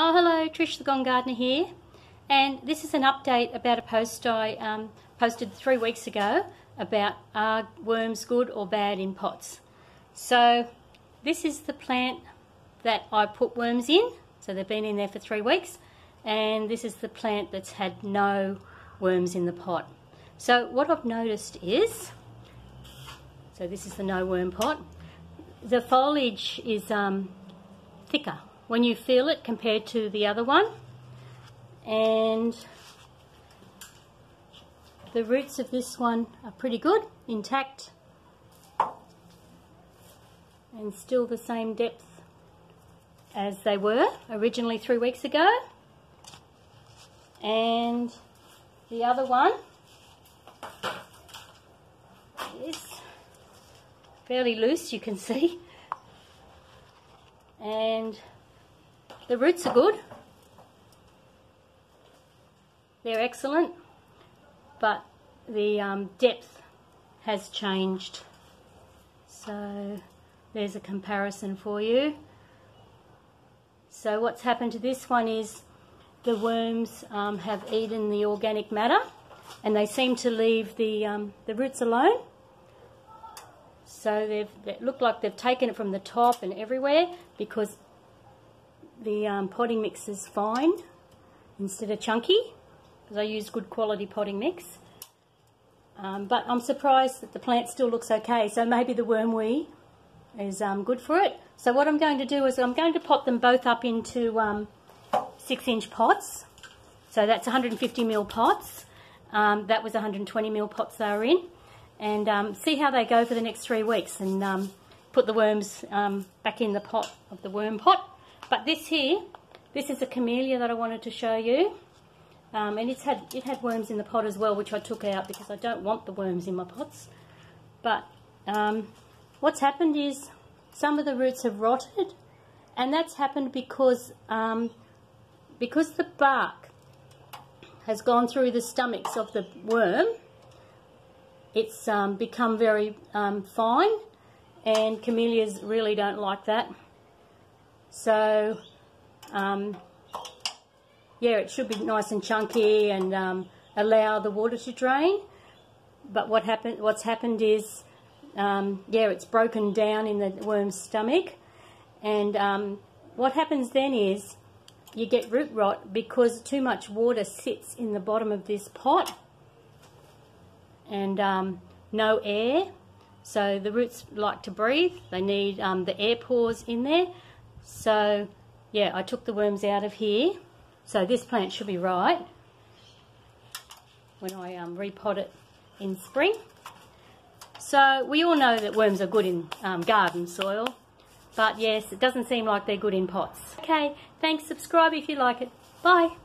Oh, hello, Trish the Gong Gardener here, and this is an update about a post I posted 3 weeks ago about are worms good or bad in pots. So this is the plant that I put worms in, so they've been in there for 3 weeks, and this is the plant that's had no worms in the pot. So what I've noticed is, so this is the no worm pot, the foliage is thicker when you feel it compared to the other one, and the roots of this one are pretty good, intact, and still the same depth as they were originally 3 weeks ago. And the other one is fairly loose, you can see, and the roots are good, they're excellent, but the depth has changed. So there's a comparison for you. So what's happened to this one is the worms have eaten the organic matter, and they seem to leave the roots alone. So they look like they've taken it from the top and everywhere, because the potting mix is fine instead of chunky, because I use good quality potting mix. But I'm surprised that the plant still looks okay, so maybe the worm wee is good for it. So what I'm going to do is I'm going to pot them both up into 6-inch pots. So that's 150ml pots. That was 120ml pots they were in. And see how they go for the next 3 weeks, and put the worms back in the pot of the worm pot. But this here, this is a camellia that I wanted to show you, and it had worms in the pot as well, which I took out because I don't want the worms in my pots. But what's happened is some of the roots have rotted, and that's happened because the bark has gone through the stomachs of the worm. It's become very fine, and camellias really don't like that. So yeah, it should be nice and chunky and allow the water to drain. But what's happened is, yeah, it's broken down in the worm's stomach, and what happens then is you get root rot because too much water sits in the bottom of this pot, and no air. So the roots like to breathe, they need the air pores in there. So yeah, I took the worms out of here, so this plant should be right when I repot it in spring. So we all know that worms are good in garden soil, but yes, it doesn't seem like they're good in pots. Okay, thanks, subscribe if you like it. Bye.